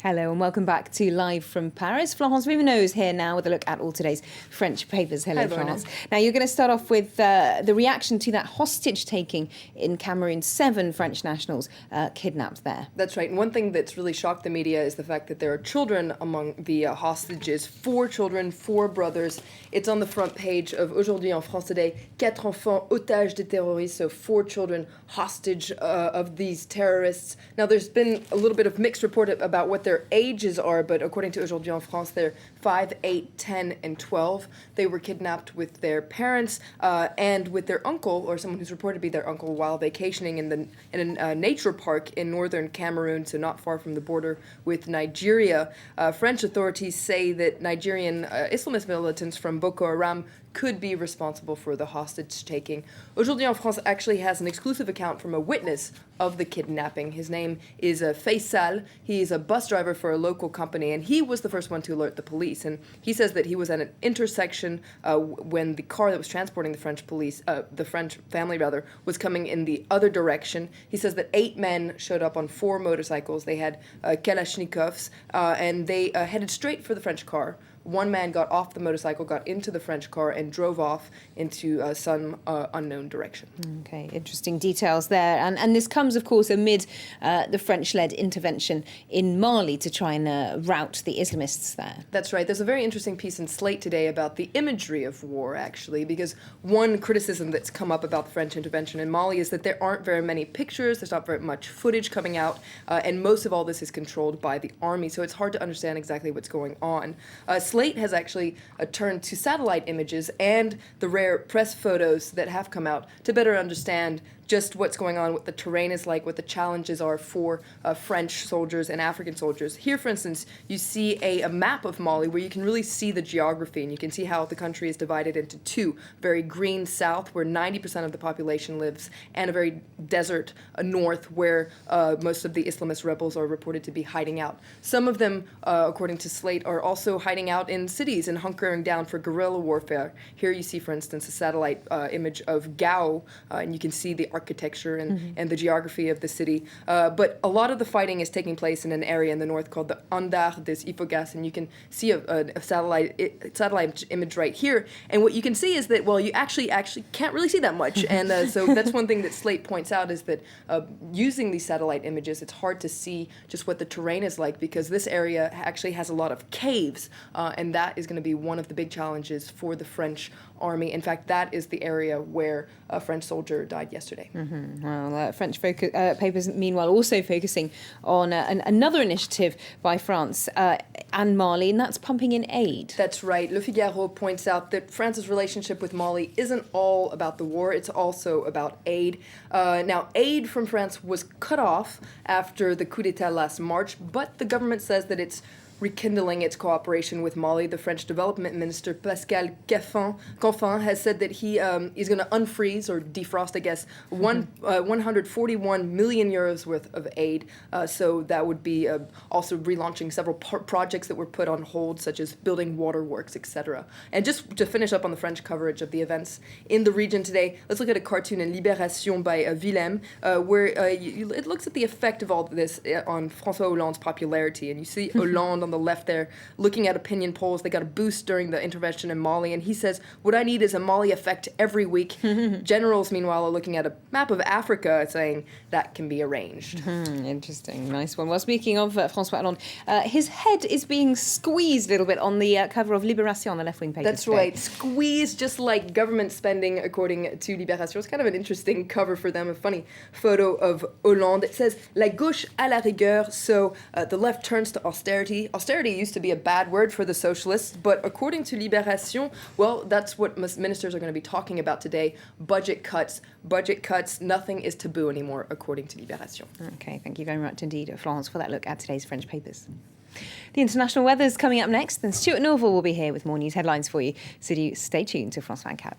Hello and welcome back to Live from Paris. Florence VILLEMINOT is here now with a look at all today's French papers. Hello, Florence. Now, you're going to start off with the reaction to that hostage-taking in Cameroon. 7 French nationals kidnapped there. That's right. And one thing that's really shocked the media is the fact that there are children among the hostages. 4 children, 4 brothers. It's on the front page of Aujourd'hui en France today. 4 enfants otages des terroristes, so 4 children hostage of these terrorists. Now, there's been a little bit of mixed report about what their ages are, but according to Aujourd'hui en France, they're 5, 8, 10, and 12. They were kidnapped with their parents and with their uncle, or someone who's reported to be their uncle, while vacationing in a nature park in northern Cameroon, so not far from the border with Nigeria. French authorities say that Nigerian Islamist militants from Boko Haram could be responsible for the hostage-taking. Aujourd'hui en France actually has an exclusive account from a witness of the kidnapping. His name is Faisal. He's a bus driver for a local company, and he was the first one to alert the police. And he says that he was at an intersection when the car that was transporting the French family was coming in the other direction. He says that 8 men showed up on 4 motorcycles. They had Kalashnikovs, and they headed straight for the French car. One man got off the motorcycle, got into the French car, and drove off into some unknown direction. Okay, interesting details there. And this comes, of course, amid the French-led intervention in Mali to try and rout the Islamists there. That's right. There's a very interesting piece in Slate today about the imagery of war, actually, because one criticism that's come up about the French intervention in Mali is that there aren't very many pictures, there's not very much footage coming out, and most of all this is controlled by the army, so it's hard to understand exactly what's going on. Slate has actually turned to satellite images and the rare press photos that have come out to better understand just what's going on, what the terrain is like, what the challenges are for French soldiers and African soldiers. Here, for instance, you see a map of Mali where you can really see the geography, and you can see how the country is divided into 2. Very green south, where 90% of the population lives, and a very desert north, where most of the Islamist rebels are reported to be hiding out. Some of them, according to Slate, are also hiding out in cities and hunkering down for guerrilla warfare. Here you see, for instance, a satellite image of Gao, and you can see the architecture and the geography of the city. But a lot of the fighting is taking place in an area in the north called the Andar des Ifogas, and you can see a satellite image right here. And what you can see is that, well, you actually can't really see that much. And so that's one thing that Slate points out, is that using these satellite images, it's hard to see just what the terrain is like, because this area actually has a lot of caves, and that is going to be one of the big challenges for the French army. In fact, that is the area where a French soldier died yesterday. Well, French papers, meanwhile, also focusing on another initiative by France and Mali, and that's pumping in aid. That's right. Le Figaro points out that France's relationship with Mali isn't all about the war, it's also about aid. Now, aid from France was cut off after the coup d'etat last March, but the government says that it's rekindling its cooperation with Mali. The French development minister, Pascal Canfin, has said that he is going to unfreeze, or defrost, I guess, 141 million euros worth of aid. So that would be also relaunching several projects that were put on hold, such as building waterworks, etc. And just to finish up on the French coverage of the events in the region today, let's look at a cartoon in Libération by Willem, where it looks at the effect of all this on François Hollande's popularity. And you see Hollande on the left there looking at opinion polls. They got a boost during the intervention in Mali, and he says, what I need is a Mali effect every week. Generals, meanwhile, are looking at a map of Africa, saying that can be arranged. Interesting. Nice one. Well, speaking of François Hollande, his head is being squeezed a little bit on the cover of Libération, the left-wing paper. That's right. Squeezed, just like government spending, according to Libération. It's kind of an interesting cover for them, a funny photo of Hollande. It says, La gauche à la rigueur, so the left turns to austerity. Austerity used to be a bad word for the socialists, but according to Libération, well, that's what ministers are going to be talking about today. Budget cuts, nothing is taboo anymore, according to Libération. Okay, thank you very much indeed, Florence, for that look at today's French papers. The international weather's coming up next, then Stuart Norval will be here with more news headlines for you, so do stay tuned to France 24.